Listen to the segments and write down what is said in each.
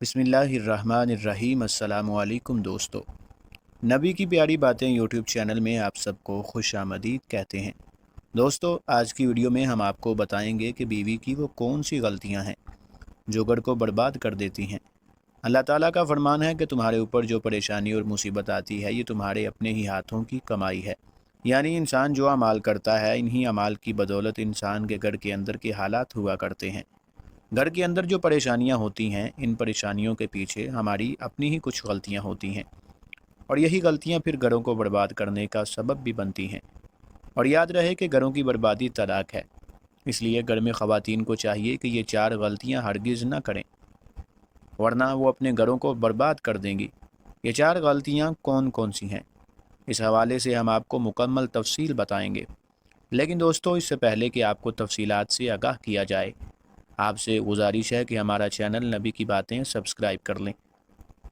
बिस्मिल्लाहिर्रहमानिर्रहीम। अस्सलामुअलैकुम दोस्तों, नबी की प्यारी बातें यूट्यूब चैनल में आप सबको खुश आमदीद कहते हैं। दोस्तों, आज की वीडियो में हम आपको बताएंगे कि बीवी की वो कौन सी गलतियां हैं जो घर को बर्बाद कर देती हैं। अल्लाह ताला का फरमान है कि तुम्हारे ऊपर जो परेशानी और मुसीबत आती है ये तुम्हारे अपने ही हाथों की कमाई है। यानी इंसान जो अमाल करता है, इन्हीं अमाल की बदौलत इंसान के घर के अंदर के हालात हुआ करते हैं। घर के अंदर जो परेशानियां होती हैं, इन परेशानियों के पीछे हमारी अपनी ही कुछ गलतियां होती हैं, और यही गलतियां फिर घरों को बर्बाद करने का सबब भी बनती हैं। और याद रहे कि घरों की बर्बादी तलाक है, इसलिए घर में ख़वातीन को चाहिए कि ये 4 गलतियां हरगिज़ ना करें, वरना वो अपने घरों को बर्बाद कर देंगी। ये 4 गलतियां कौन कौन सी हैं, इस हवाले से हम आपको मुकम्मल तफसील बताएंगे। लेकिन दोस्तों, इससे पहले कि आपको तफसीलात से आगाह किया जाए, आपसे गुजारिश है कि हमारा चैनल नबी की बातें सब्सक्राइब कर लें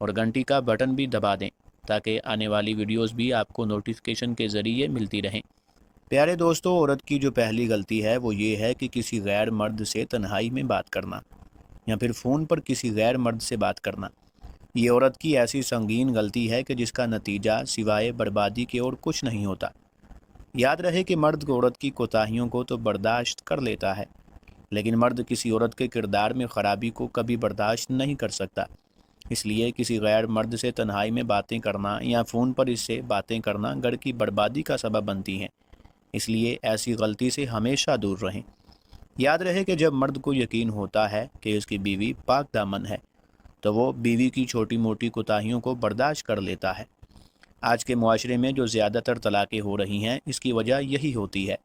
और घंटी का बटन भी दबा दें, ताकि आने वाली वीडियोस भी आपको नोटिफिकेशन के ज़रिए मिलती रहें। प्यारे दोस्तों, औरत की जो पहली गलती है वो ये है कि किसी गैर मर्द से तन्हाई में बात करना या फिर फ़ोन पर किसी गैर मर्द से बात करना। ये औरत की ऐसी संगीन गलती है कि जिसका नतीजा सिवाय बर्बादी के और कुछ नहीं होता। याद रहे कि मर्द औरत की कोताहियों को तो बर्दाश्त कर लेता है, लेकिन मर्द किसी औरत के किरदार में ख़राबी को कभी बर्दाश्त नहीं कर सकता। इसलिए किसी गैर मर्द से तन्हाई में बातें करना या फ़ोन पर इससे बातें करना घर की बर्बादी का सबब बनती हैं। इसलिए ऐसी गलती से हमेशा दूर रहें। याद रहे कि जब मर्द को यकीन होता है कि उसकी बीवी पाक दामन है, तो वो बीवी की छोटी मोटी कोताहियों को बर्दाश्त कर लेता है। आज के मुआशरे में जो ज़्यादातर तलाक़ें हो रही हैं, इसकी वजह यही होती है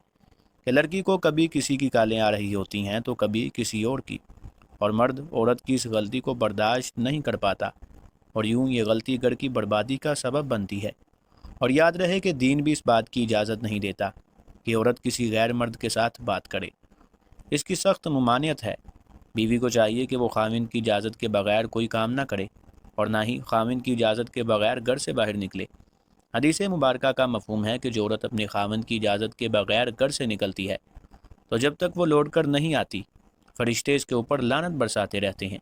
कि लड़की को कभी किसी की कालें आ रही होती हैं तो कभी किसी और की, और मर्द औरत की इस गलती को बर्दाश्त नहीं कर पाता, और यूं ये गलती घर की बर्बादी का सबब बनती है। और याद रहे कि दीन भी इस बात की इजाज़त नहीं देता कि औरत किसी गैर मर्द के साथ बात करे। इसकी सख्त ममानियत है। बीवी को चाहिए कि वो खाविंद की इजाज़त के बगैर कोई काम ना करे, और ना ही खाविंद की इजाज़त के बगैर घर से बाहर निकले। हदीस मुबारका का मफ़हूम है कि जो औरत अपने खाविंद की इजाज़त के बगैर घर से निकलती है, तो जब तक वो लौट कर नहीं आती, फरिश्ते इसके ऊपर लानत बरसाते रहते हैं।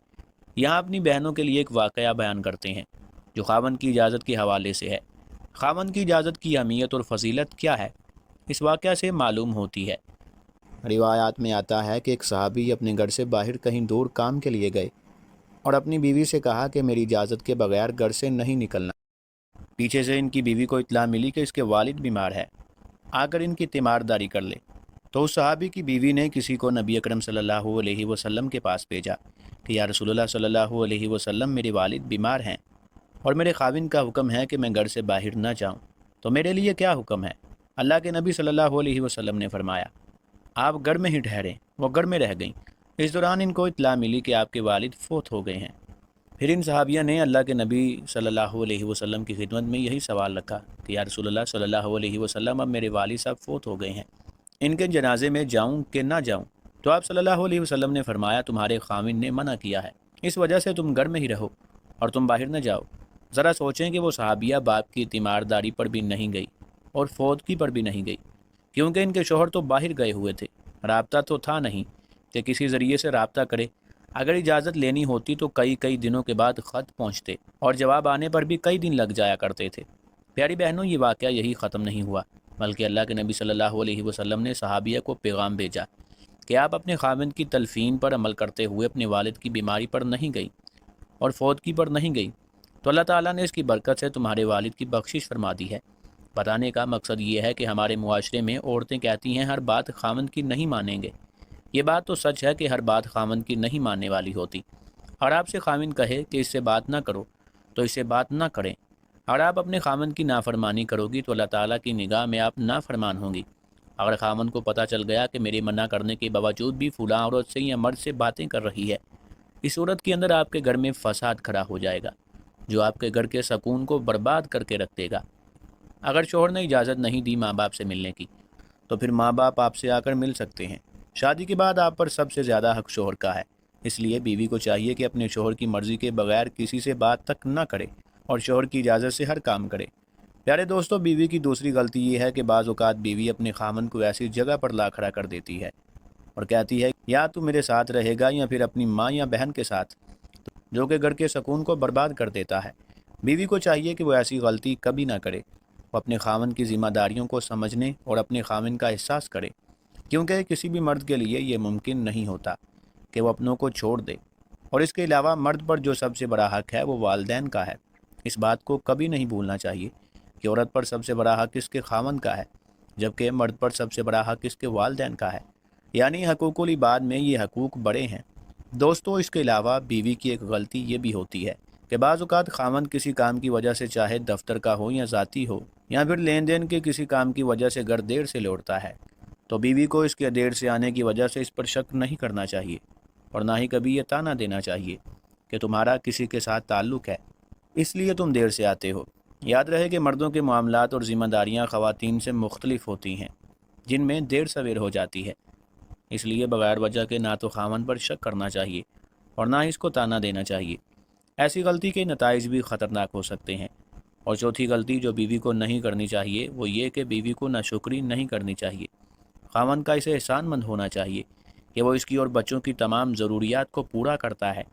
यहाँ अपनी बहनों के लिए एक वाक़या बयान करते हैं जो खाविंद की इजाज़त के हवाले से है। खाविंद की इजाज़त की अहमियत और फजीलत क्या है, इस वाक़या से मालूम होती है। रिवायात में आता है कि एक सहाबी अपने घर से बाहर कहीं दूर काम के लिए गए और अपनी बीवी से कहा कि मेरी इजाज़त के बगैर घर से नहीं निकलना। पीछे से इनकी बीवी को इत्तला मिली कि इसके वालिद बीमार है, आकर इनकी तीमारदारी कर ले। तो उस सहाबी की बीवी ने किसी को नबी अकरम सल्लल्लाहु अलैहि वसल्लम के पास भेजा कि या रसूलुल्लाह सल्लल्लाहु अलैहि वसल्लम, मेरे वालिद बीमार हैं और मेरे खाविन का हुक्म है कि मैं घर से बाहर ना जाऊं, तो मेरे लिए क्या हुक्म है? अल्लाह के नबी सल्लल्लाहु अलैहि वसल्लम ने फरमाया, आप घर में ही ठहरें। वो घर में रह गईं। इस दौरान इनको इत्तला मिली कि आपके वालिद फ़ौत हो गए हैं। फिर इन सहाबिया ने अल्लाह के नबी सल्लल्लाहु अलैहि वसल्लम की खिदमत में यही सवाल रखा कि या रसूलुल्लाह सल्लल्लाहु अलैहि वसल्लम, अब मेरे वालिद साहब फ़ौत हो गए हैं, इनके जनाजे में जाऊं कि ना जाऊं? तो आप सल्लल्लाहु अलैहि वसल्लम ने फरमाया, तुम्हारे खाविन ने मना किया है, इस वजह से तुम घर में ही रहो और तुम बाहर न जाओ। ज़रा सोचें कि वो सहाबिया बाप की तीमारदारी पर भी नहीं गई और फौतगी पर भी नहीं गई, क्योंकि इनके शोहर तो बाहर गए हुए थे। राब्ता तो था नहीं कि किसी ज़रिए से राब्ता करे। अगर इजाज़त लेनी होती तो कई कई दिनों के बाद ख़त पहुँचते और जवाब आने पर भी कई दिन लग जाया करते थे। प्यारी बहनों, ये वाक़या यही ख़त्म नहीं हुआ, बल्कि अल्लाह के नबी सल्लल्लाहु अलैहि वसल्लम ने सहाबिया को पैगाम भेजा कि आप अपने खाविंद की तलफ़ीन पर अमल करते हुए अपने वालिद की बीमारी पर नहीं गई और फौतगी पर नहीं गई, तो अल्लाह ताला ने इसकी बरकत से तुम्हारे वालिद की बख्शिश फरमा दी है। बताने का मकसद ये है कि हमारे मुआशरे में औरतें कहती हैं हर बात खाविंद की नहीं मानेंगे। ये बात तो सच है कि हर बात खाविंद की नहीं मानने वाली होती, और आपसे खाविंद कहे कि इससे बात ना करो तो इससे बात ना करें, और आप अपने खाविंद की नाफरमानी करोगी तो अल्लाह ताला की निगाह में आप नाफरमान होंगी। अगर खाविंद को पता चल गया कि मेरे मना करने के बावजूद भी फुलां औरत से या मर्द से बातें कर रही है, इस सूरत के अंदर आपके घर में फसाद खड़ा हो जाएगा, जो आपके घर के सुकून को बर्बाद करके रख देगा। अगर शोहर ने इजाज़त नहीं दी माँ बाप से मिलने की, तो फिर माँ बाप आपसे आकर मिल सकते हैं। शादी के बाद आप पर सबसे ज़्यादा हक शोहर का है, इसलिए बीवी को चाहिए कि अपने शोहर की मर्ज़ी के बगैर किसी से बात तक ना करे और शोहर की इजाज़त से हर काम करे। प्यारे दोस्तों, बीवी की दूसरी गलती ये है कि बाज़ औक़ात बीवी अपने खामन को ऐसी जगह पर ला खड़ा कर देती है और कहती है या तू मेरे साथ रहेगा या फिर अपनी माँ या बहन के साथ। जो कि घर के सुकून को बर्बाद कर देता है। बीवी को चाहिए कि वो ऐसी गलती कभी ना करे। वो अपने खामन की जिम्मेदारियों को समझने और अपने खामन का एहसास करे, क्योंकि किसी भी मर्द के लिए ये मुमकिन नहीं होता कि वो अपनों को छोड़ दे। और इसके अलावा मर्द पर जो सबसे बड़ा हक है वो वालिदैन का है। इस बात को कभी नहीं भूलना चाहिए कि औरत पर सबसे बड़ा हक इसके खामन का है, जबकि मर्द पर सबसे बड़ा हक इसके वालिदैन का है। यानी हकूकुल इबाद में ये हकूक़ बड़े हैं। दोस्तों, इसके अलावा बीवी की एक गलती ये भी होती है कि बाज़ औक़ात खामन किसी काम की वजह से, चाहे दफ्तर का हो या ज़ाती हो, या फिर लेन देन के किसी काम की वजह से घर देर से लौटता है, तो बीवी को इसके देर से आने की वजह से इस पर शक नहीं करना चाहिए और ना ही कभी ये ताना देना चाहिए कि तुम्हारा किसी के साथ ताल्लुक़ है, इसलिए तुम देर से आते हो। याद रहे कि मर्दों के मामलात और ज़िम्मेदारियाँ ख़वातीन से मुख्तलिफ होती हैं, जिनमें देर सवेर हो जाती है। इसलिए बगैर वजह के ना तो खामन पर शक करना चाहिए और ना ही इसको ताना देना चाहिए। ऐसी गलती के नताइज भी ख़तरनाक हो सकते हैं। और चौथी गलती जो बीवी को नहीं करनी चाहिए वो ये कि बीवी को नाशुक्री नहीं करनी चाहिए। खामन का इसे एहसानमंद होना चाहिए कि वो इसकी और बच्चों की तमाम ज़रूरियात को पूरा करता है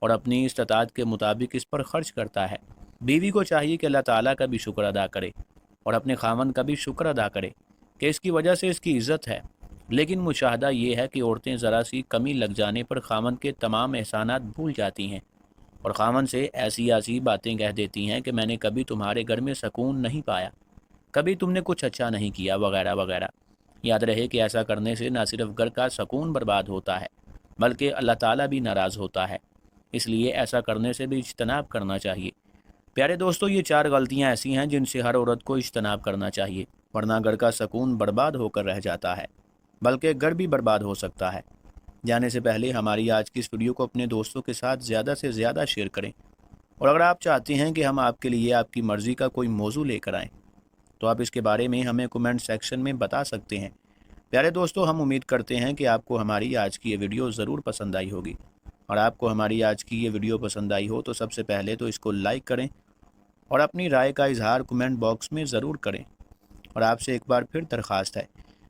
और अपनी इस्तात के मुताबिक इस पर ख़र्च करता है। बीवी को चाहिए कि अल्लाह ताला का भी शुक्र अदा करे और अपने खामन का भी शुक्र अदा करे कि इसकी वजह से इसकी इज़्ज़त है। लेकिन मुशाहदा ये है कि औरतें ज़रा सी कमी लग जाने पर खामन के तमाम एहसानात भूल जाती हैं और खामन से ऐसी ऐसी बातें कह देती हैं कि मैंने कभी तुम्हारे घर में सुकून नहीं पाया, कभी तुमने कुछ अच्छा नहीं किया, वगैरह वगैरह। याद रहे कि ऐसा करने से न सिर्फ घर का सुकून बर्बाद होता है बल्कि अल्लाह ताला भी नाराज़ होता है। इसलिए ऐसा करने से भी इज्तनाब करना चाहिए। प्यारे दोस्तों, ये 4 गलतियाँ ऐसी हैं जिनसे हर औरत को इज्तनाब करना चाहिए, वरना घर का सुकून बर्बाद होकर रह जाता है, बल्कि घर भी बर्बाद हो सकता है। जाने से पहले हमारी आज की इस वीडियो को अपने दोस्तों के साथ ज़्यादा से ज़्यादा शेयर करें और अगर आप चाहते हैं कि हम आपके लिए आपकी मर्ज़ी का कोई मौजू लेकर आएँ तो आप इसके बारे में हमें कमेंट सेक्शन में बता सकते हैं। प्यारे दोस्तों, हम उम्मीद करते हैं कि आपको हमारी आज की ये वीडियो ज़रूर पसंद आई होगी और आपको हमारी आज की ये वीडियो पसंद आई हो तो सबसे पहले तो इसको लाइक करें और अपनी राय का इजहार कमेंट बॉक्स में ज़रूर करें। और आपसे एक बार फिर दरख्वास्त है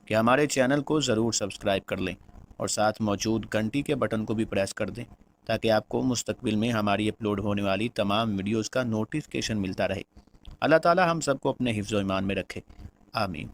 कि हमारे चैनल को ज़रूर सब्सक्राइब कर लें और साथ मौजूद घंटी के बटन को भी प्रेस कर दें ताकि आपको मुस्तकबिल में हमारी अपलोड होने वाली तमाम वीडियोज़ का नोटिफिकेशन मिलता रहे। अल्लाह ताला हम सबको अपने हिफ्ज़-ओ-ईमान में रखे। आमीन।